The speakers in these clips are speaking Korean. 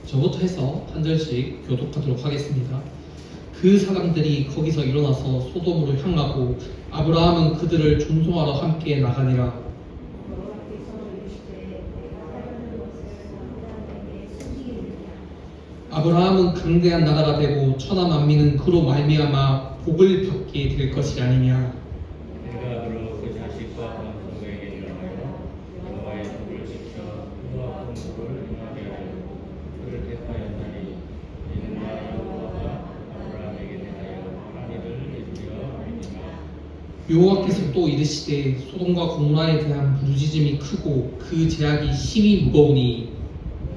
저부터 해서 한 절씩 교독하도록 하겠습니다. 그 사람들이 거기서 일어나서 소돔으로 향하고 아브라함은 그들을 존송하러 함께 나가니라. 아브라함은 강대한 나라가 되고 천하 만민은 그로 말미암아 복을 받게 될 것이 아니냐. 내가 그로 그 자식과 방송에게 일어나여 여호와의 법을 지켜 그와 공부를 행하게 하여 그를 택하였나니 이는 나 여호와가 아브라함에게 대하여 한 일을 이루려 함이니라. 여호와께서 또 이르시되 소돔과 고모라에 대한 부르짖음이 크고 그 제약이 심히 무거우니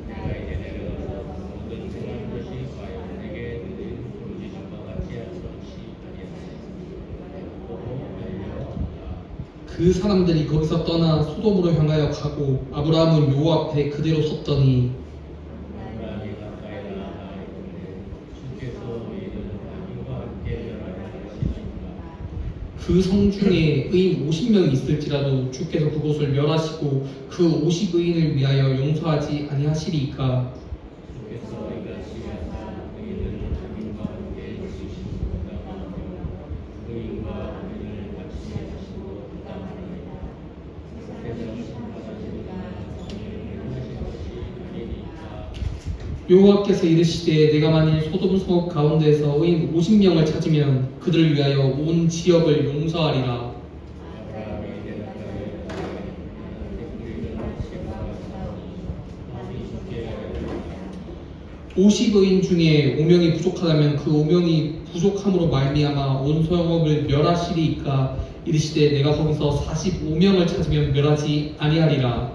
내가 이제 내려가서 모든 행한 것이 과연 내게 드린 부르짖음과 같지 않지 아니하니 보고 알려라. 그 사람들이 거기서 떠나 소돔으로 향하여 가고 아브라함은 여호와 앞에 그대로 섰더니 아브라함이 가까이 나아가는데 주께서 이를 자기와 함께 멸하여 하시니라. 그 성 중에 의인 50명이 있을지라도 주께서 그곳을 멸하시고 그 50의인을 위하여 용서하지 아니하시리이까. 주께서 이같이 하사 의인을 자기와 함께 지으시고 부담하며 의인과 의인을 같이 하시고 부담하리라. 세상 심판하시니가 정의를 행하실 것이 아니니까. 여호와께서 이르시되 내가 만일 소돔 성읍 가운데에서 의인 50명을 찾으면 그들을 위하여 온 지역을 용서하리라. 아브라함이 대답하여 우리는 마음이 좋게 하였다. 50의인 중에 5명이 부족하다면 그 5명이 부족함으로 말미암아 온 성읍을 멸하시리이까. 이르시되 내가 거기서 45명을 찾으면 멸하지 아니하리라.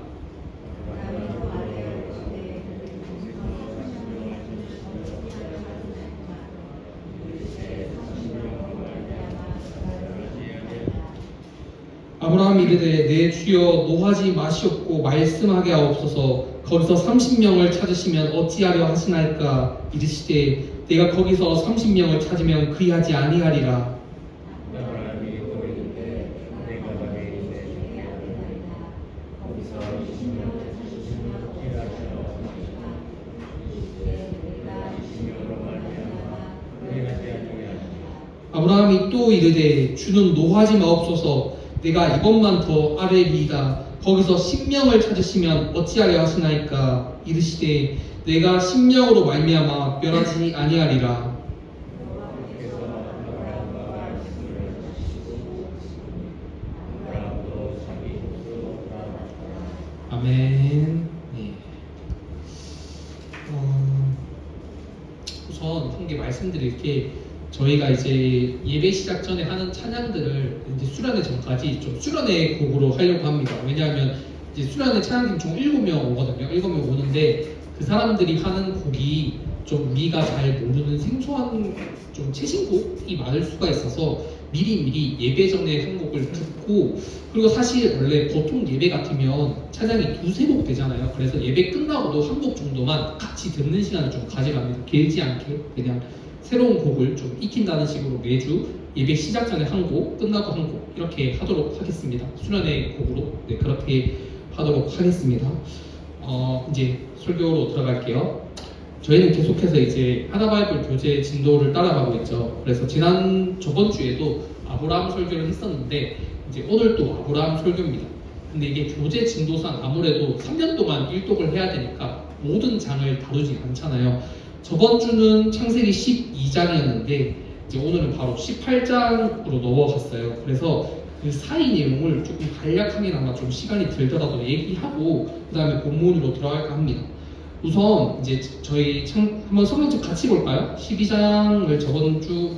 아브라함이 이르되 내 주여 노하지 마시옵고 말씀하게 하옵소서. 거기서 30명을 찾으시면 어찌하려 하시나이까. 이르시되 내가 거기서 30명을 찾으면 그리하지 아니하리라. 아브라함이 거기는데 내가 만일 내 주께 하나이다. 거기서 20명을 찾으시면 피하시어 이르시되 내가 20명으로 말미암아 그리하지 아니하리라. 아브라함이 또 이르되 주는 노하지 마옵소서. 내가 이것만 더 아뢰리이다. 거기서 10명을 찾으시면 어찌하려 하시나이까. 이르시되 내가 10명으로 말미암아 멸하지 아니하리라. 주께서 아브라함과 말씀을 하시고 아브라함도 자기 곳으로 돌아왔다. 아멘. 네. 우선 한 개 말씀드릴 게, 저희가 이제 예배 시작 전에 하는 찬양들을 이제 수련회 전까지 좀 수련회 곡으로 하려고 합니다. 왜냐하면 이제 수련회 찬양팀 총 7명 오거든요. 7명 오는데 그 사람들이 하는 곡이 좀 우리가 잘 모르는 생소한 좀 최신곡이 많을 수가 있어서 미리 예배 전에 한 곡을 듣고, 그리고 사실 원래 보통 예배 같으면 찬양이 두세 곡 되잖아요. 그래서 예배 끝나고도 한 곡 정도만 같이 듣는 시간을 좀 가져갑니다. 길지 않게 그냥 새로운 곡을 좀 익힌다는 식으로 매주 예배 시작 전에 한 곡, 끝나고 한 곡 이렇게 하도록 하겠습니다. 수련회 곡으로 그렇게 하도록 하겠습니다. 이제 설교로 들어갈게요. 저희는 계속해서 이제 하나바이블 교재 진도를 따라가고 있죠. 그래서 저번 주에도 아브라함 설교를 했었는데 이제 오늘 또 아브라함 설교입니다. 근데 이게 교재 진도상 아무래도 3년 동안 일독을 해야 되니까 모든 장을 다루지 않잖아요. 저번 주는 창세기 12장이었는데 이제 오늘은 바로 18장으로 넘어갔어요. 그래서 그 사이 내용을 조금 간략하게나마 좀 시간이 들더라도 얘기하고 그 다음에 본문으로 들어갈까 합니다. 우선 이제 저희 한번 성경책 같이 볼까요? 12장을 저번 주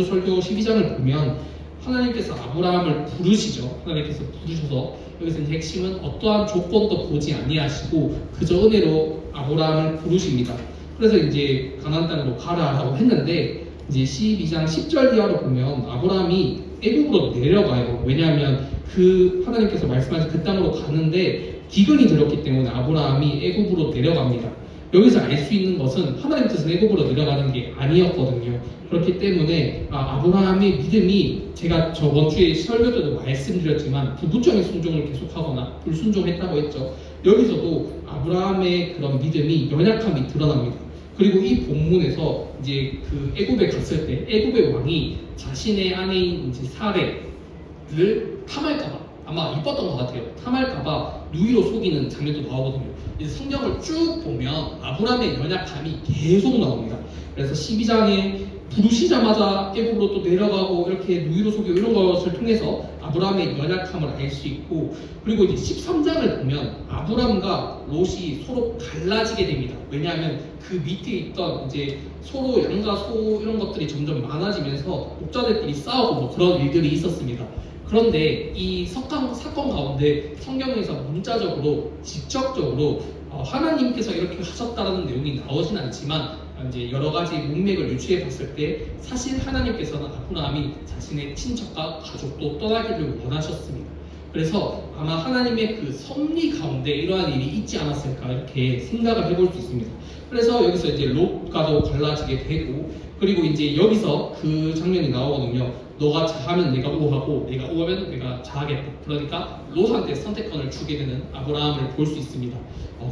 설교 12장을 보면 하나님께서 아브라함을 부르시죠. 하나님께서 부르셔서 여기서 이제 핵심은 어떠한 조건도 보지 아니하시고 그저 은혜로 아브라함을 부르십니다. 그래서 이제 가나안 땅으로 가라라고 했는데 이제 12장 10절 이하로 보면 아브라함이 애굽으로 내려가요. 왜냐하면 그 하나님께서 말씀하신 그 땅으로 가는데 기근이 들었기 때문에 아브라함이 애굽으로 내려갑니다. 여기서 알 수 있는 것은 하나님 뜻은 애굽으로 내려가는 게 아니었거든요. 그렇기 때문에 아브라함의 믿음이, 제가 저번 주에 설교 때도 말씀드렸지만 부부적인 순종을 계속하거나 불순종했다고 했죠. 여기서도 아브라함의 그런 믿음이 연약함이 드러납니다. 그리고 이 본문에서 이제 그 애굽에 갔을 때 애굽의 왕이 자신의 아내인 이제 사레를 탐할까봐 아마 이뻤던 것 같아요. 탐할까봐 누이로 속이는 장면도 나오거든요. 이제 성경을 쭉 보면 아브라함의 연약함이 계속 나옵니다. 그래서 12장에 부르시자마자 애굽으로 또 내려가고 이렇게 누이로 속이고 이런 것을 통해서 아브라함의 연약함을 알 수 있고, 그리고 이제 13장을 보면 아브라함과 롯이 서로 갈라지게 됩니다. 왜냐하면 그 밑에 있던 이제 서로 양과 소 이런 것들이 점점 많아지면서 목자들끼리 싸우고 뭐 그런 일들이 있었습니다. 그런데 이 사건 가운데 성경에서 문자적으로 직접적으로 하나님께서 이렇게 하셨다는 내용이 나오진 않지만 이제 여러 가지 문맥을 유추해 봤을 때 사실 하나님께서는 아브라함이 자신의 친척과 가족도 떠나기를 원하셨습니다. 그래서 아마 하나님의 그 섭리 가운데 이러한 일이 있지 않았을까 이렇게 생각을 해볼 수 있습니다. 그래서 여기서 이제 롯과도 갈라지게 되고, 그리고 이제 여기서 그 장면이 나오거든요. 너가 자하면 내가 우하고 내가 우하면 내가 자하겠다. 그러니까 롯한테 선택권을 주게 되는 아브라함을 볼 수 있습니다.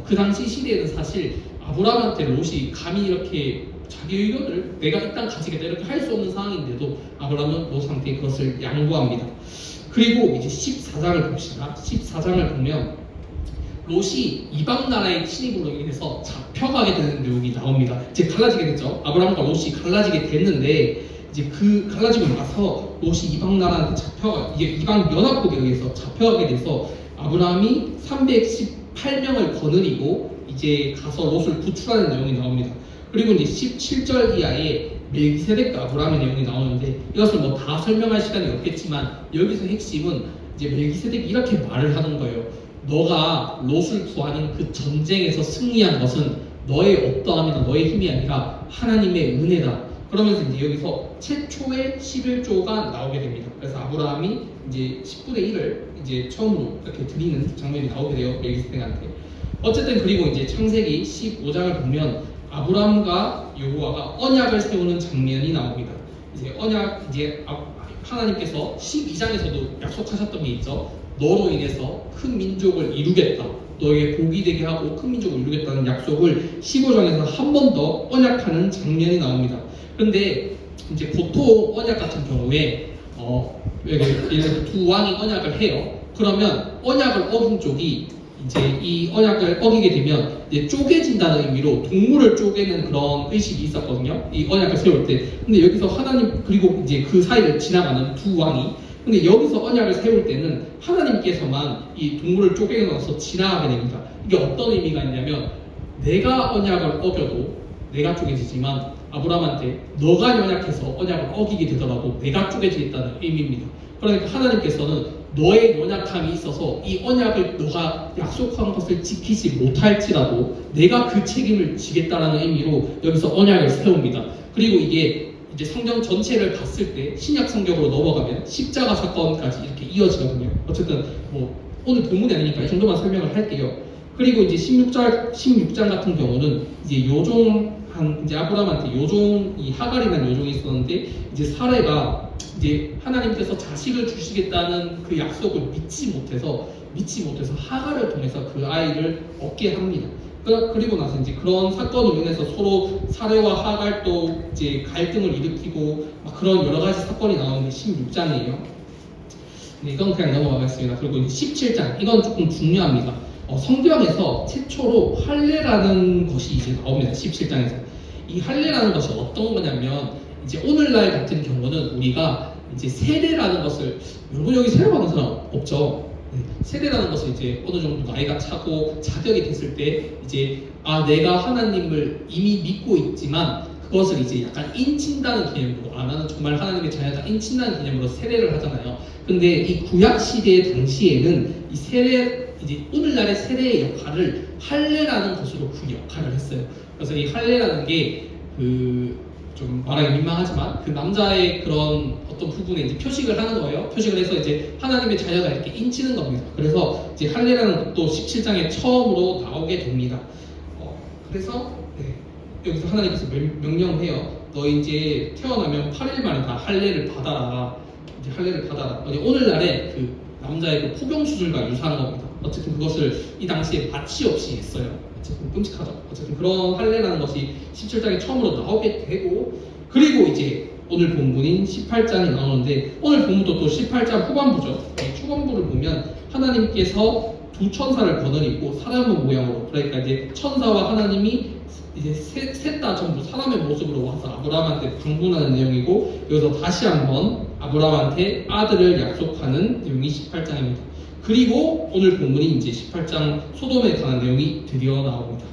그 당시 시대에는 사실 아브라함한테 롯이 감히 이렇게 자기 의견을 내가 이 땅 가지겠다 이렇게 할 수 없는 상황인데도 아브라함은 롯한테 그것을 양보합니다. 그리고 이제 14장을 봅시다. 14장을 보면 롯이 이방 나라의 침입으로 인해서 잡혀가게 되는 내용이 나옵니다. 이제 갈라지게 됐죠. 아브라함과 롯이 갈라지게 됐는데 이제 그 갈라지고 나서 롯이 이방 나라한테 이제 이방 연합국에 의해서 잡혀가게 돼서 아브라함이 318명을 거느리고 이제 가서 롯을 구출하는 내용이 나옵니다. 그리고 이제 17절 이하에 멜기세덱과 아브라함의 내용이 나오는데 이것을 뭐 다 설명할 시간이 없겠지만 여기서 핵심은 이제 멜기세덱이 이렇게 말을 하는 거예요. 너가 롯을 구하는 그 전쟁에서 승리한 것은 너의 어떠함이나 너의 힘이 아니라 하나님의 은혜다. 그러면서 이제 여기서 최초의 11조가 나오게 됩니다. 그래서 아브라함이 이제 10분의 1을 이제 처음으로 이렇게 드리는 장면이 나오게 돼요. 멜기세덱한테. 어쨌든 그리고 이제 창세기 15장을 보면 아브라함과 여호와가 언약을 세우는 장면이 나옵니다. 이제 언약 이제 하나님께서 12장에서도 약속하셨던 게 있죠. 너로 인해서 큰 민족을 이루겠다. 너에게 복이 되게 하고 큰 민족을 이루겠다는 약속을 15장에서 한 번 더 언약하는 장면이 나옵니다. 그런데 이제 보통 언약 같은 경우에 예를 들어 두 왕이 언약을 해요. 그러면 언약을 어긴 쪽이 이제 이 언약을 어기게 되면 이제 쪼개진다는 의미로 동물을 쪼개는 그런 의식이 있었거든요. 이 언약을 세울 때. 근데 여기서 하나님 그리고 이제 그 사이를 지나가는 두 왕이, 근데 여기서 언약을 세울 때는 하나님께서만 이 동물을 쪼개서 지나가게 됩니다. 이게 어떤 의미가 있냐면 내가 언약을 어겨도 내가 쪼개지지만 아브라함한테 너가 연약해서 언약을 어기게 되더라도 내가 쪼개지겠다는 의미입니다. 그러니까 하나님께서는 너의 연약함이 있어서 이 언약을 너가 약속한 것을 지키지 못할지라도 내가 그 책임을 지겠다라는 의미로 여기서 언약을 세웁니다. 그리고 이게 이제 성경 전체를 봤을 때 신약 성경으로 넘어가면 십자가 사건까지 이렇게 이어지거든요. 어쨌든 뭐 오늘 본문이 아니니까 이 정도만 설명을 할게요. 그리고 이제 16장 같은 경우는 이제 이제 아브라함한테 요종이 하갈이라는 요종이 있었는데 이제 사레가 이제 하나님께서 자식을 주시겠다는 그 약속을 믿지 못해서 하갈을 통해서 그 아이를 얻게 합니다. 그리고 나서 이제 그런 사건으로 인해서 서로 사레와 하갈도 이제 갈등을 일으키고 막 그런 여러 가지 사건이 나오는 게 16장이에요. 네, 이건 그냥 넘어가겠습니다. 그리고 이제 17장 이건 조금 중요합니다. 성경에서 최초로 할례라는 것이 이제 나옵니다. 17장에서. 이 할례라는 것이 어떤 거냐면 이제 오늘날 같은 경우는 우리가 이제 세례라는 것을, 여러분 여기 세례 받은 사람 없죠? 네. 세례라는 것을 이제 어느 정도 나이가 차고 자격이 됐을 때 이제 내가 하나님을 이미 믿고 있지만 그것을 이제 약간 인친다는 개념으로 나는 정말 하나님의 자녀다 인친다는 개념으로 세례를 하잖아요. 근데 이 구약 시대 당시에는 이 이제 오늘날의 세례의 역할을 할례라는 것으로 그 역할을 했어요. 그래서 이 할례라는 게 좀 말하기 민망하지만 그 남자의 그런 어떤 부분에 이제 표식을 하는 거예요. 표식을 해서 이제 하나님의 자녀가 이렇게 인치는 겁니다. 그래서 이제 할례라는 것도 17장에 처음으로 나오게 됩니다. 그래서 여기서 하나님께서 명령해요. 너 이제 태어나면 8일 만에 다 할례를 받아라. 이제 할례를 받아라. 오늘날의 그 남자의 그 포경 수술과 유사한 겁니다. 어쨌든 그것을 이 당시에 마취 없이 했어요. 어쨌든 끔찍하죠. 어쨌든 그런 할례라는 것이 17장에 처음으로 나오게 되고, 그리고 이제 오늘 본문인 18장이 나오는데, 오늘 본문도 또 18장 후반부죠. 이 초반부를 보면 하나님께서 두 천사를 거느리고 사람의 모양으로, 그러니까 이제 천사와 하나님이 이제 셋 다 전부 사람의 모습으로 와서 아브라함한테 방문하는 내용이고, 여기서 다시 한번 아브라함한테 아들을 약속하는 내용이 18장입니다. 그리고 오늘 본문이 이제 18장 소돔에 관한 내용이 드디어 나옵니다.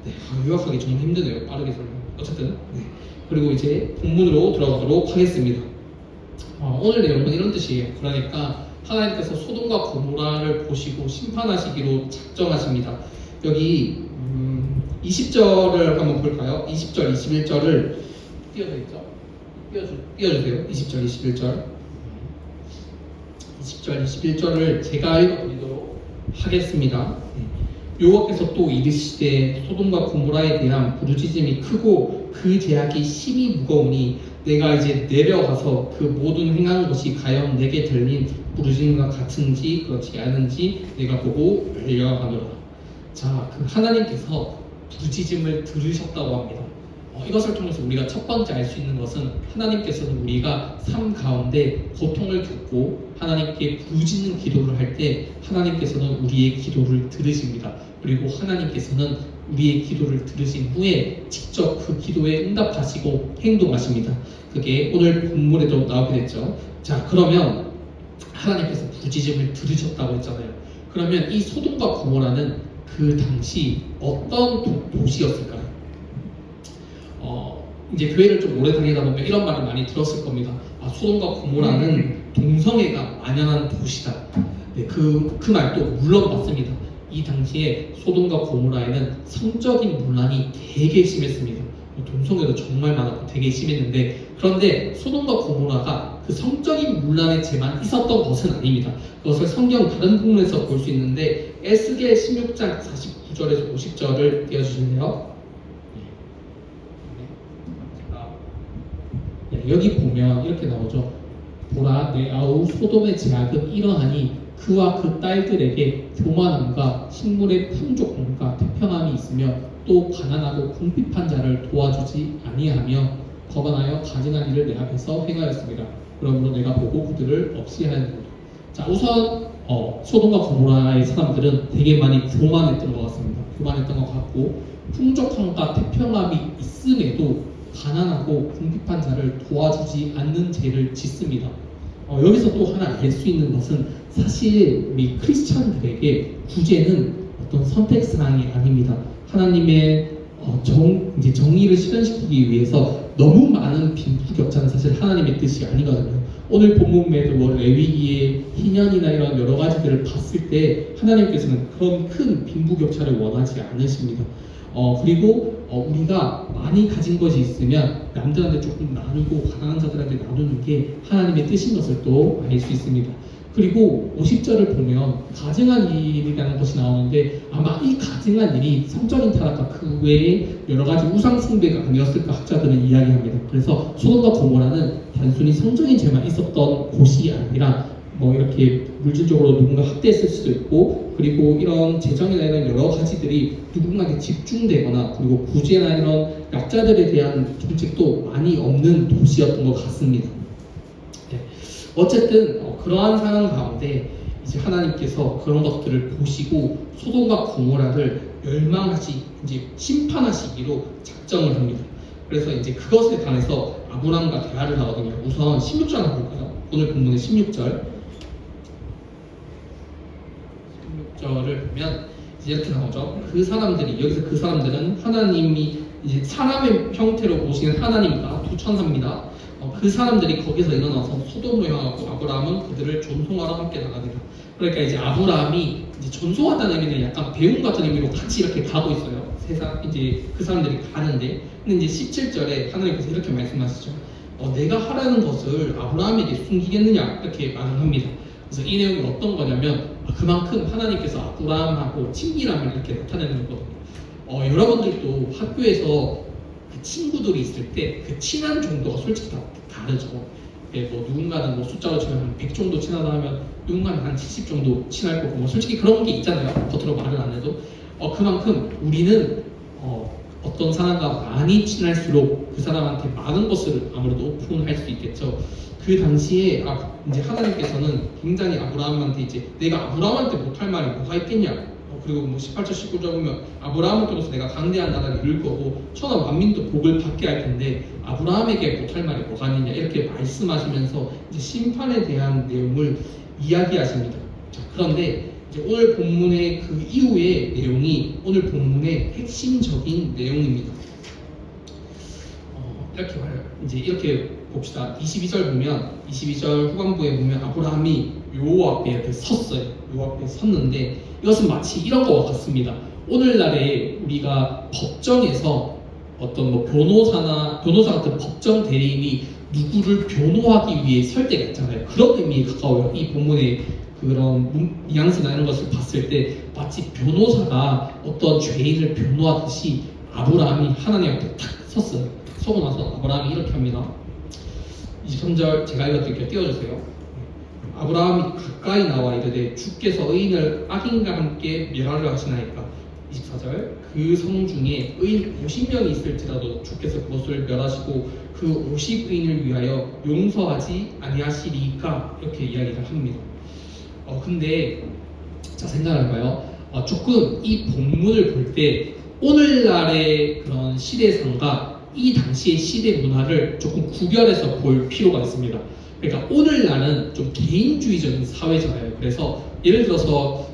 네, 요약하기 정말 힘드네요. 빠르게 설명. 어쨌든 네. 그리고 이제 본문으로 들어가도록 하겠습니다. 오늘 내용은 이런 뜻이에요. 그러니까 하나님께서 소돔과 고모라를 보시고 심판하시기로 작정하십니다. 여기 20절을 한번 볼까요? 20절, 21절을 띄어져 있죠? 띄워주세요. 20절, 21절. 20절, 21절을 제가 읽어드리도록 하겠습니다. 여호와께서 또 이르시되 소돔과 고모라에 대한 부르짖음이 크고 그 제약이 심히 무거우니 내가 이제 내려가서 그 모든 행한 것이 과연 내게 들린 부르짖음과 같은지 그렇지 않은지 내가 보고 멸려하노라. 자, 그 하나님께서 부르짖음을 들으셨다고 합니다. 이것을 통해서 우리가 첫 번째 알 수 있는 것은 하나님께서는 우리가 삶 가운데 고통을 겪고 하나님께 부르짖는 기도를 할 때 하나님께서는 우리의 기도를 들으십니다. 그리고 하나님께서는 우리의 기도를 들으신 후에 직접 그 기도에 응답하시고 행동하십니다. 그게 오늘 본문에도 나오게 됐죠. 자, 그러면 하나님께서 부르짖음을 들으셨다고 했잖아요. 그러면 이 소돔과 고모라는 그 당시 어떤 도시였을까요? 이제 교회를 좀 오래 다니다 보면 이런 말을 많이 들었을 겁니다. 소돔과 고모라는 동성애가 만연한 도시다. 네, 그 말도 물론 맞습니다. 이 당시에 소돔과 고모라에는 성적인 문란이 되게 심했습니다. 동성애도 정말 많았고 되게 심했는데, 그런데 소돔과 고모라가 그 성적인 문란에만 있었던 것은 아닙니다. 그것을 성경 다른 부분에서 볼 수 있는데 에스겔 16장 49절에서 50절을 띄워주실래요? 여기 보면 이렇게 나오죠. 보라, 내 아우 소돔의 제약은 이러하니 그와 그 딸들에게 교만함과 식물의 풍족함과 태평함이 있으며 또 가난하고 궁핍한 자를 도와주지 아니하며 거만하여 가증한 일을 내 앞에서 행하였습니다. 그러므로 내가 보고 그들을 없이 하였느니라. 자, 우선 소돔과 고모라의 사람들은 되게 많이 교만했던 것 같습니다. 교만했던 것 같고 풍족함과 태평함이 있음에도 가난하고 궁핍한 자를 도와주지 않는 죄를 짓습니다. 여기서 또 하나 알 수 있는 것은 사실 우리 크리스찬들에게 구제는 어떤 선택사항이 아닙니다. 하나님의 이제 정의를 실현시키기 위해서 너무 많은 빈부격차는 사실 하나님의 뜻이 아니거든요. 오늘 본문에도 레위기의 희년이나 이런 여러 가지들을 봤을 때 하나님께서는 그런 큰 빈부격차를 원하지 않으십니다. 그리고 우리가 많이 가진 것이 있으면 남들한테 조금 나누고 가난한 자들한테 나누는 게 하나님의 뜻인 것을 또 알 수 있습니다. 그리고 50절을 보면 가증한 일이라는 것이 나오는데 아마 이 가증한 일이 성적인 타락과 그 외에 여러 가지 우상 숭배가 아니었을까 학자들은 이야기합니다. 그래서 소돔과 고모라는 단순히 성적인 죄만 있었던 곳이 아니라 이렇게 물질적으로 누군가 학대했을 수도 있고, 그리고 이런 재정이나 이런 여러 가지들이 누군가에게 집중되거나, 그리고 구제나 이런 약자들에 대한 정책도 많이 없는 도시였던 것 같습니다. 네. 어쨌든 그러한 상황 가운데 이제 하나님께서 그런 것들을 보시고 소돔과 고모라를 이제 심판하시기로 작정을 합니다. 그래서 이제 그것에 관해서 아브람과 대화를 하거든요. 우선 16절 한번 볼까요? 오늘 본문의 16절. 16절을 보면 이제 이렇게 나오죠. 여기서 그 사람들은 하나님이 이제 사람의 형태로 오신 하나님과 두 천사입니다. 그 사람들이 거기서 일어나서 소돔으로 향하고 아브라함은 그들을 존송하러 함께 나갑니다. 그러니까 이제 아브라함이 이제 존송하다는 의미는 약간 배움 같은 의미로 같이 이렇게 가고 있어요. 이제 그 사람들이 가는데, 근데 이제 17절에 하나님께서 이렇게 말씀하시죠. 내가 하라는 것을 아브라함에게 숨기겠느냐 이렇게 말을 합니다. 그래서 이 내용이 어떤 거냐면 그만큼 하나님께서 아브라함하고 친밀함을 이렇게 나타내는 거거든요. 여러분들도 학교에서 그 친구들이 있을 때 그 친한 정도가 솔직히 다 다르죠. 예, 뭐 누군가는 뭐 숫자로 치면 한 100 정도 친하다 하면 누군가는 한 70 정도 친할 거고 뭐 솔직히 그런 게 있잖아요. 겉으로 말을 안 해도 그만큼 우리는 어떤 사람과 많이 친할수록 그 사람한테 많은 것을 아무래도 오픈할 수 있겠죠. 그 당시에 이제 하나님께서는 굉장히 아브라함한테 이제 내가 아브라함한테 못할 말이 뭐가 있겠냐. 그리고 뭐 18절 19절 보면 아브라함을 통해서 내가 강대한 나라를 이룰 거고 천하 만민도 복을 받게 할 텐데 아브라함에게 못할 말이 뭐가 있느냐 이렇게 말씀하시면서 이제 심판에 대한 내용을 이야기하십니다. 자, 그런데 이제 오늘 본문의 그 이후의 내용이 오늘 본문의 핵심적인 내용입니다. 이렇게 봐요. 이제 이렇게 봅시다. 22절 보면 22절 후반부에 보면 아브라함이 여호와 앞에 이렇게 섰어요. 여호와 앞에 섰는데 이것은 마치 이런 거와 같습니다. 오늘날에 우리가 법정에서 어떤 뭐 변호사 같은 법정 대리인이 누구를 변호하기 위해 설 때가 있잖아요. 그런 의미에 가까워요. 이 본문의 그런 뉘앙스나 이런 것을 봤을 때 마치 변호사가 어떤 죄인을 변호하듯이 아브라함이 하나님 앞에 탁 섰어요. 서고 나서 아브라함이 이렇게 합니다. 23절 제가 읽어드릴게요. 띄워주세요. 아브라함이 가까이 나와 이르되 주께서 의인을 악인과 함께 멸하려 하시나이까. 24절 그 성 중에 의인 50명이 있을지라도 주께서 그것을 멸하시고 그 50의인을 위하여 용서하지 아니하시리까. 이렇게 이야기를 합니다. 근데 자 생각을 해봐요. 조금 이 본문을 볼 때 오늘날의 그런 시대상과 이 당시의 시대 문화를 조금 구별해서 볼 필요가 있습니다. 그러니까 오늘날은 좀 개인주의적인 사회잖아요. 그래서 예를 들어서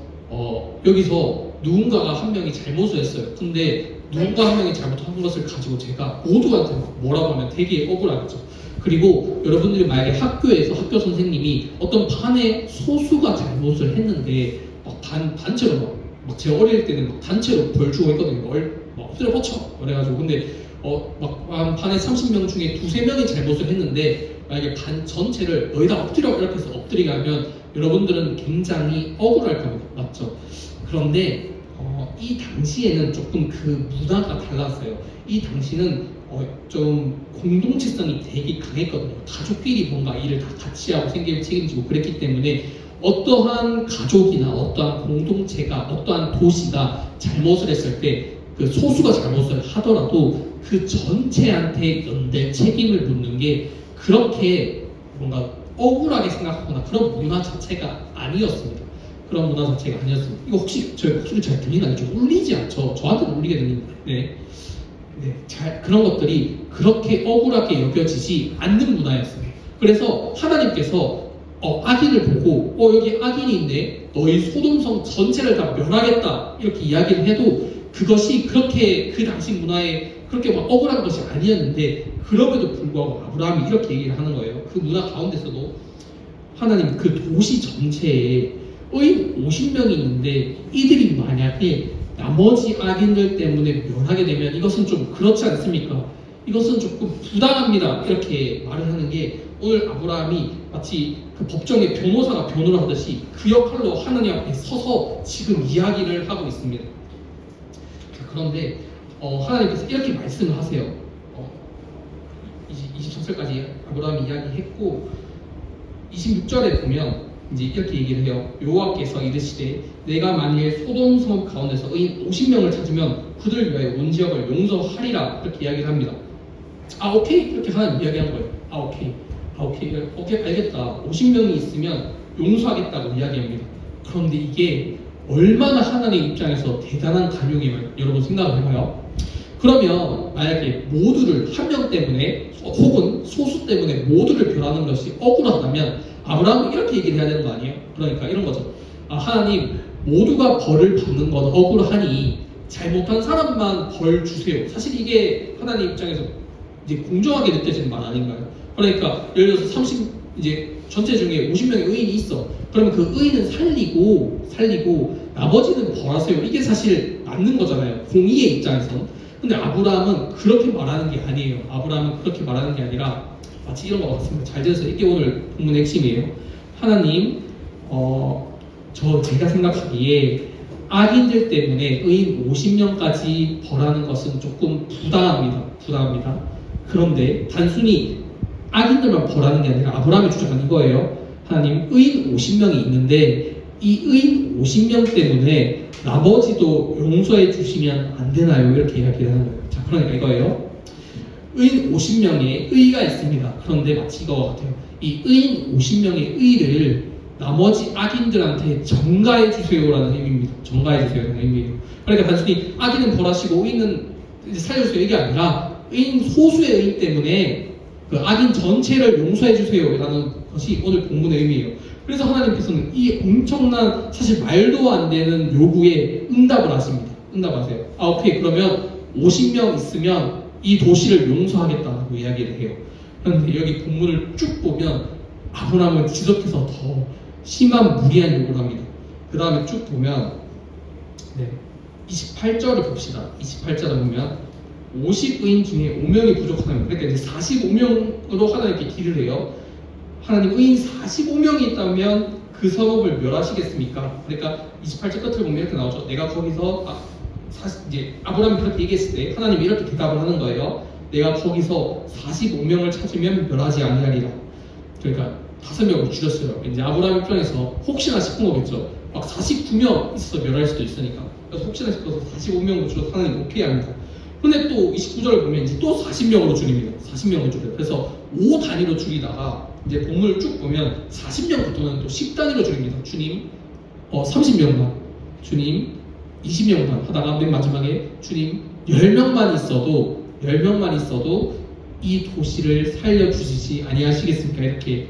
여기서 누군가가 한 명이 잘못을 했어요. 근데 누군가 한 명이 잘못한 것을 가지고 제가 모두한테 뭐라고 하면 되게 억울하겠죠. 그리고 여러분들이 만약에 학교에서 학교 선생님이 어떤 반의 소수가 잘못을 했는데 막 단체로 막 제가 어릴 때는 막 단체로 벌 주고 했거든요. 막 엎드려 뻗쳐 그래가지고 근데 막 반에 30명 중에 2-3명이 잘못을 했는데 만약에 반 전체를 너희다 엎드려 이렇게 해서 엎드리게 하면 여러분들은 굉장히 억울할 겁니다. 맞죠? 그런데 이 당시에는 조금 그 문화가 달랐어요. 이 당시는 좀 공동체성이 되게 강했거든요. 가족끼리 뭔가 일을 다 같이 하고 생계를 책임지고 그랬기 때문에 어떠한 가족이나 어떠한 공동체가 어떠한 도시가 잘못을 했을 때 그 소수가 잘못을 하더라도 그 전체한테 연대 책임을 묻는 게 그렇게 뭔가 억울하게 생각하거나 그런 문화 자체가 아니었습니다. 그런 문화 자체가 아니었습니다. 이거 혹시 저 목소리 잘 들리나요? 좀 울리지 않죠? 저한테는 울리게 들립니다. 네, 그런 것들이 그렇게 억울하게 여겨지지 않는 문화였어요. 그래서 하나님께서 악인을 보고 여기 악인이 있네. 너희 소돔성 전체를 다 멸하겠다. 이렇게 이야기를 해도 그것이 그렇게 그 당시 문화에 그렇게 막 억울한 것이 아니었는데 그럼에도 불구하고 아브라함이 이렇게 얘기를 하는 거예요. 그 문화 가운데서도 하나님 그 도시 전체에 의인 50명이 있는데 이들이 만약에 나머지 악인들 때문에 멸하게 되면 이것은 좀 그렇지 않습니까? 이것은 조금 부당합니다. 이렇게 말을 하는 게 오늘 아브라함이 마치 그 법정의 변호사가 변호를 하듯이 그 역할로 하나님 앞에 서서 지금 이야기를 하고 있습니다. 그런데 하나님께서 이렇게 말씀을 하세요. 23절까지 아브라함이 이야기했고 26절에 보면 이제 이렇게 얘기를 해요. 여호와께서 이르시되 내가 만일 소돔성 가운데서 의인 50명을 찾으면 그들 위하여 온 지역을 용서하리라. 이렇게 이야기를 합니다. 오케이 이렇게 하나님 이야기한 거예요. 오케이 알겠다. 50명이 있으면 용서하겠다고 이야기합니다. 그런데 이게 얼마나 하나님 입장에서 대단한 간용이면 여러분 생각을 해봐요. 그러면 만약에 모두를 한 명 때문에 혹은 소수 때문에 모두를 멸하는 것이 억울하다면 아브라함은 이렇게 얘기를 해야 되는 거 아니에요? 그러니까 이런 거죠. 하나님 모두가 벌을 받는 건 억울하니 잘못한 사람만 벌 주세요. 사실 이게 하나님 입장에서 이제 공정하게 느껴지는 말 아닌가요? 그러니까 예를 들어서 30 이제 전체 중에 50명의 의인이 있어. 그러면 그 의인은 살리고 나머지는 벌하세요. 이게 사실 맞는 거잖아요. 공의의 입장에선. 근데 아브라함은 그렇게 말하는 게 아니에요. 아브라함은 그렇게 말하는 게 아니라 마치 이런 것 같습니다. 잘 들어서 이게 오늘 본문의 핵심이에요. 하나님, 제가 생각하기에 악인들 때문에 의인 50명까지 벌하는 것은 조금 부당합니다. 그런데 단순히 악인들만 벌하는 게 아니라 아브라함이 주장한 이거예요. 하나님 의인 50명이 있는데 이 의인 50명 때문에 나머지도 용서해 주시면 안 되나요? 이렇게 이야기를 하는 거예요. 자, 그러니까 이거예요. 의인 50명의 의가 있습니다. 그런데 마치 이거 같아요. 이 의인 50명의 의를 나머지 악인들한테 전가해 주세요라는 의미입니다. 전가해 주세요라는 의미예요. 그러니까 단순히 악인은 벌하시고 의인은 이제 살려주세요 이게 아니라 의인 소수의 의인 때문에 그 악인 전체를 용서해 주세요라는 것이 오늘 본문의 의미예요. 그래서 하나님께서는 이 엄청난 사실 말도 안 되는 요구에 응답을 하십니다. 응답하세요. 아 오케이 그러면 50명 있으면 이 도시를 용서하겠다고 이야기를 해요. 그런데 여기 본문을 쭉 보면 아브라함은 지속해서 더 심한 무리한 요구를 합니다. 그 다음에 쭉 보면 28절을 봅시다. 28절을 보면 50의인 중에 5명이 부족하다면 그러니까 이제 45명으로 하나님께 기를 해요. 하나님 의인 45명이 있다면 그 성읍을 멸하시겠습니까? 그러니까 28절 끝을 보면 이렇게 나오죠. 내가 거기서 이제 아브라함이 그렇게 얘기했을 때 하나님이 이렇게 대답을 하는 거예요. 내가 거기서 45명을 찾으면 멸하지 아니하리라. 그러니까 5명으로 줄였어요. 이제 아브라함 입장에서 혹시나 싶은 거겠죠. 막 49명 있어서 멸할 수도 있으니까. 그래서 혹시나 싶어서 45명으로 줄여서 하나님 오케이 합니다. 근데 또 29절을 보면 이제 또 40명으로 줄입니다. 40명으로 줄여요. 그래서 5 단위로 줄이다가 이제 본문을 쭉 보면 40명부터는 또 10단위로 줄입니다. 주님 30명만, 주님 20명만 하다가 맨 마지막에 주님 10명만 있어도 이 도시를 살려주시지 아니하시겠습니까? 이렇게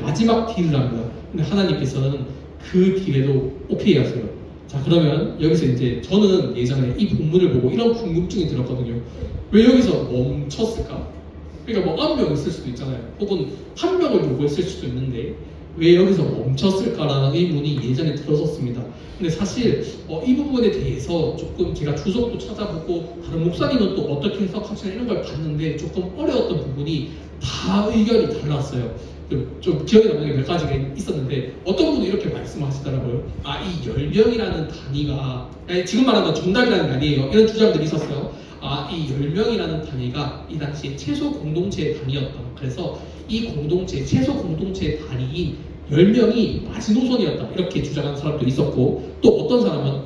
마지막 딜을 합니다. 근데 하나님께서는 그 딜에도 오케이 하세요. 자 그러면 여기서 이제 저는 예전에 이 본문을 보고 이런 궁금증이 들었거든요. 왜 여기서 멈췄을까? 그러니까 뭐 9명 있을 수도 있잖아요. 혹은 1명을 요구했을 수도 있는데 왜 여기서 멈췄을까라는 의문이 예전에 들었었습니다. 근데 사실 이 부분에 대해서 조금 제가 주석도 찾아보고 다른 목사님은 또 어떻게 해석하시나 이런 걸 봤는데 조금 어려웠던 부분이 다 의견이 달랐어요. 좀 기억에 남는 게 몇 가지가 있었는데 어떤 분은 이렇게 말씀하시더라고요. 이 10명이라는 단위가 지금 말하는 건 정답이라는 게 아니에요. 이런 주장들이 있었어요. 이 10명이라는 단위가 이 당시에 최소 공동체의 단위였다. 그래서 이 최소 공동체의 단위인 10명이 마지노선이었다. 이렇게 주장하는 사람도 있었고 또 어떤 사람은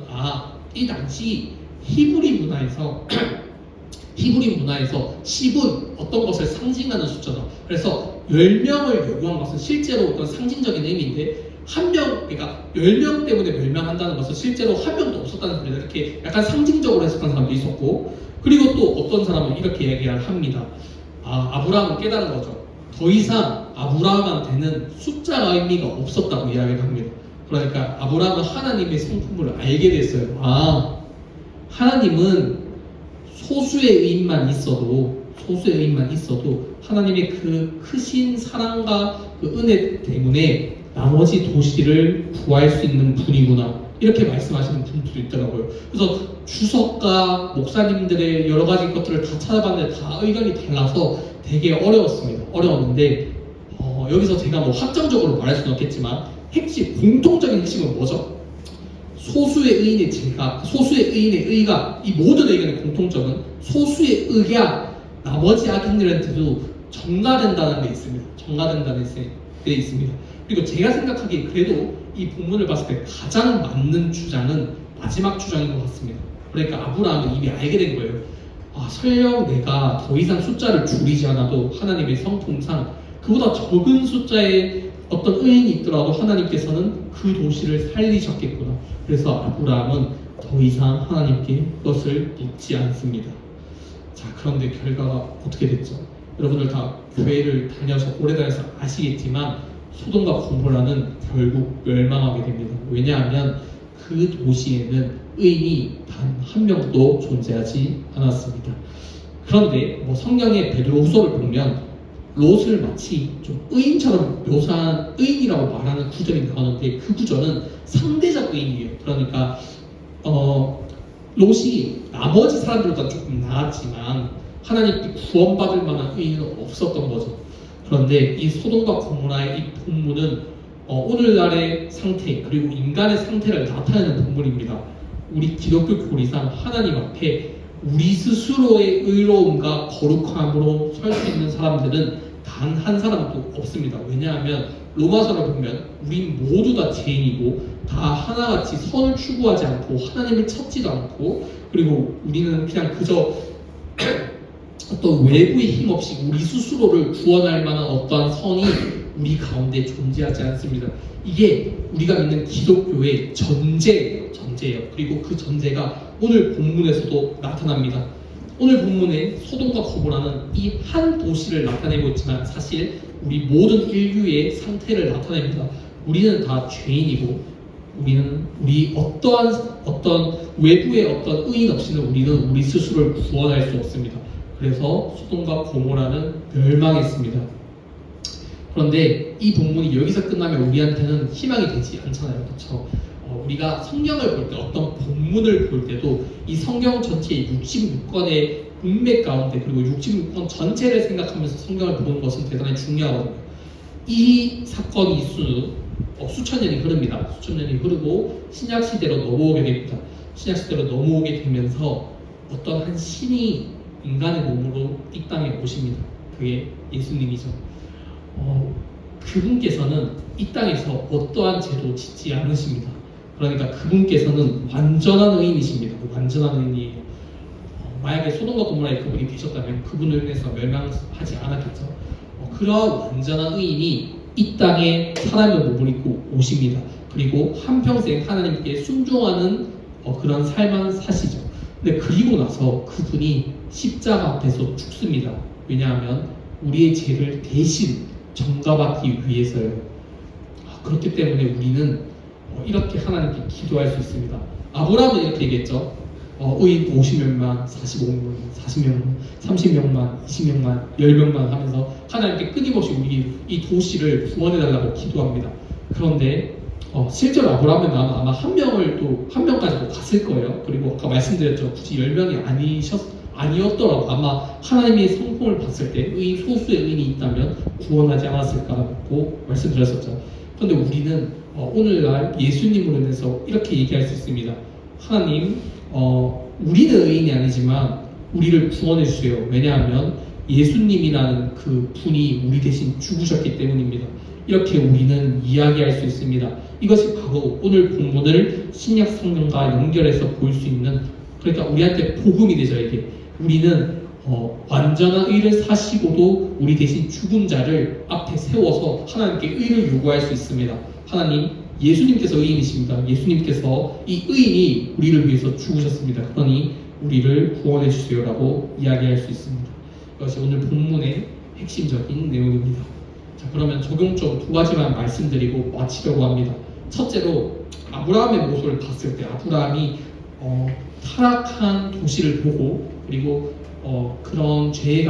이 당시 히브리 문화에서 10은 어떤 것을 상징하는 숫자다. 그래서 10명을 요구한 것은 실제로 어떤 상징적인 의미인데 그러니까 10명 때문에 멸망한다는 것은 실제로 1명도 없었다는 소리다. 이렇게 약간 상징적으로 해석한 사람도 있었고 그리고 또 어떤 사람은 이렇게 얘기를 합니다. 아브라함은 깨달은 거죠. 더 이상 아브라함한테는 숫자가 의미가 없었다고 이야기를 합니다. 그러니까 아브라함은 하나님의 성품을 알게 됐어요. 하나님은 소수의 의인만 있어도 하나님의 그 크신 사랑과 그 은혜 때문에 나머지 도시를 구할 수 있는 분이구나 이렇게 말씀하시는 분들도 있더라고요. 그래서 주석과 목사님들의 여러 가지 것들을 다 찾아봤는데 다 의견이 달라서 되게 어려웠는데 여기서 제가 뭐 확정적으로 말할 수는 없겠지만 공통적인 핵심은 뭐죠? 소수의 의인의 의가 이 모든 의견의 공통점은 소수의 의가 나머지 악인들한테도 전가된다는 데 있습니다. 그리고 제가 생각하기에 그래도 이 본문을 봤을 때 가장 맞는 주장은 마지막 주장인 것 같습니다. 그러니까 아브라함은 이미 알게 된 거예요. 설령 내가 더 이상 숫자를 줄이지 않아도 하나님의 성품상 그보다 적은 숫자의 어떤 의인이 있더라도 하나님께서는 그 도시를 살리셨겠구나. 그래서 아브라함은 더 이상 하나님께 그것을 묻지 않습니다. 자, 그런데 결과가 어떻게 됐죠? 여러분들 다 교회를 오래 다녀서 아시겠지만 소돔과 고모라는 결국 멸망하게 됩니다. 왜냐하면 그 도시에는 의인이 단 1명도 존재하지 않았습니다. 그런데 성경의 베드로후서를 보면 롯을 마치 좀 의인처럼 묘사한 의인이라고 말하는 구절이 나오는데 그 구절은 상대적 의인이에요. 그러니까 롯이 나머지 사람들보다 조금 나았지만 하나님께 구원받을 만한 의인은 없었던 거죠. 그런데 이 소돔과 고모라의 이 본문은 오늘날의 상태 그리고 인간의 상태를 나타내는 본문입니다. 우리 기독교 교리상 하나님 앞에 우리 스스로의 의로움과 거룩함으로 설 수 있는 사람들은 단 한 사람도 없습니다. 왜냐하면 로마서를 보면 우린 모두 다 죄인이고 다 하나같이 선을 추구하지 않고 하나님을 찾지도 않고 그리고 우리는 그냥 그저 어떤 외부의 힘 없이 우리 스스로를 구원할 만한 어떠한 선이 우리 가운데 존재하지 않습니다. 이게 우리가 믿는 기독교의 전제예요. 그리고 그 전제가 오늘 본문에서도 나타납니다. 오늘 본문에 소돔과 고모라는 이 한 도시를 나타내고 있지만 사실 우리 모든 인류의 상태를 나타냅니다. 우리는 다 죄인이고 우리 어떤 외부의 어떤 의인 없이는 우리는 우리 스스로를 구원할 수 없습니다. 그래서 소돔과 고모라는 멸망했습니다. 그런데 이 본문이 여기서 끝나면 우리한테는 희망이 되지 않잖아요. 그렇죠? 우리가 성경을 볼 때 어떤 본문을 볼 때도 이 성경 전체의 66권의 문맥 가운데 그리고 66권 전체를 생각하면서 성경을 보는 것은 대단히 중요하거든요. 이 사건이 수천 년이 흐릅니다. 수천 년이 흐르고 신약 시대로 넘어오게 됩니다. 신약 시대로 넘어오게 되면서 어떤 한 신이 인간의 몸으로 이 땅에 오십니다. 그게 예수님이죠. 그분께서는 이 땅에서 어떠한 죄도 짓지 않으십니다. 그러니까 그분께서는 완전한 의인이십니다. 완전한 의인이에요. 만약에 소돔과 고모라에 그분이 계셨다면 그분을 인해서 멸망하지 않았겠죠. 그러한 완전한 의인이 이 땅에 사람의 몸을 입고 오십니다. 그리고 한평생 하나님께 순종하는 그런 삶만 사시죠. 근데 그리고 나서 그분이 십자가 앞에서 죽습니다. 왜냐하면 우리의 죄를 대신 정가받기 위해서요. 그렇기 때문에 우리는 이렇게 하나님께 기도할 수 있습니다. 아브라함은 이렇게 얘기했죠. 의인 50명만, 45명만, 40명만, 30명만, 20명만, 10명만 하면서 하나님께 끊임없이 우리 이 도시를 구원해달라고 기도합니다. 그런데 실제로 아브라함은 아마 한 명까지도 갔을 거예요. 그리고 아까 말씀드렸죠. 굳이 10명이 아니었더라도 아마 하나님의 성품을 봤을 때 소수의 의인이 있다면 구원하지 않았을까라고 말씀드렸었죠. 그런데 우리는 오늘날 예수님으로 인해서 이렇게 얘기할 수 있습니다. 하나님, 우리는 의인이 아니지만 우리를 구원해 주세요. 왜냐하면 예수님이라는 그 분이 우리 대신 죽으셨기 때문입니다. 이렇게 우리는 이야기할 수 있습니다. 이것이 바로 오늘 본문을 신약 성경과 연결해서 볼 수 있는, 그러니까 우리한테 복음이 되죠. 이게 우리는 완전한 의를 사시고도 우리 대신 죽은 자를 앞에 세워서 하나님께 의를 요구할 수 있습니다. 하나님, 예수님께서 의인이십니다. 예수님께서 이 의인이 우리를 위해서 죽으셨습니다. 그러니 우리를 구원해 주세요라고 이야기할 수 있습니다. 이것이 오늘 본문의 핵심적인 내용입니다. 자, 그러면 적용점 두 가지만 말씀드리고 마치려고 합니다. 첫째로 아브라함의 모습을 봤을 때 아브라함이 타락한 도시를 보고 그리고 그런 죄에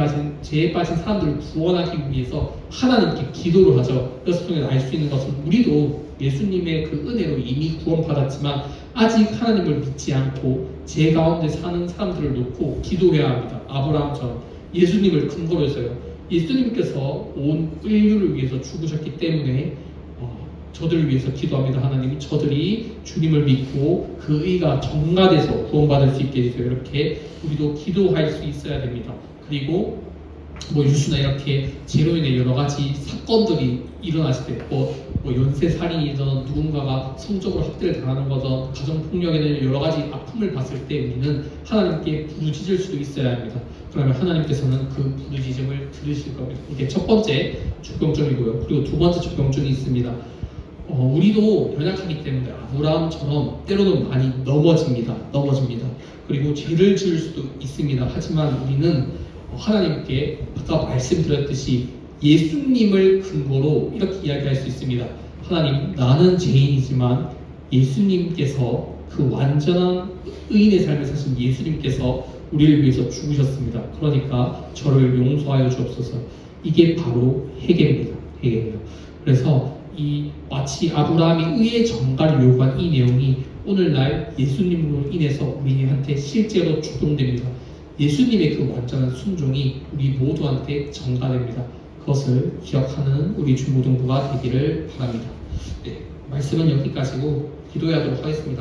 빠진 사람들을 구원하기 위해서 하나님께 기도를 하죠. 그래서 통해 알 수 있는 것은 우리도 예수님의 그 은혜로 이미 구원받았지만 아직 하나님을 믿지 않고 죄 가운데 사는 사람들을 놓고 기도해야 합니다. 아브라함처럼 예수님을 근거로 해서요. 예수님께서 온 인류를 위해서 죽으셨기 때문에 저들을 위해서 기도합니다. 하나님, 저들이 주님을 믿고 그 의가 정가돼서 구원받을 수 있게 해주세요. 이렇게 우리도 기도할 수 있어야 됩니다. 그리고 유수나 이렇게 죄로 인해 여러 가지 사건들이 일어났을 때 연쇄살인이든 누군가가 성적으로 학대를 당하는 거든 가정폭력에는 여러 가지 아픔을 봤을 때 우리는 하나님께 부르짖을 수도 있어야 합니다. 그러면 하나님께서는 그 부르짖음을 들으실 겁니다. 이게 첫 번째 적용점이고요. 그리고 두 번째 적용점이 있습니다. 우리도 연약하기 때문에 아브라함처럼 때로는 많이 넘어집니다. 그리고 죄를 지을 수도 있습니다. 하지만 우리는 하나님께 아까 말씀드렸듯이 예수님을 근거로 이렇게 이야기할 수 있습니다. 하나님, 나는 죄인이지만 예수님께서 그 완전한 의인의 삶을 사신 예수님께서 우리를 위해서 죽으셨습니다. 그러니까 저를 용서하여 주옵소서. 이게 바로 회개입니다. 그래서 마치 아브라함이 의의 정가를 요구한 이 내용이 오늘날 예수님으로 인해서 우리한테 실제로 적용됩니다. 예수님의 그 완전한 순종이 우리 모두한테 전가됩니다. 그것을 기억하는 우리 중고등부가 되기를 바랍니다. 네, 말씀은 여기까지고 기도하도록 하겠습니다.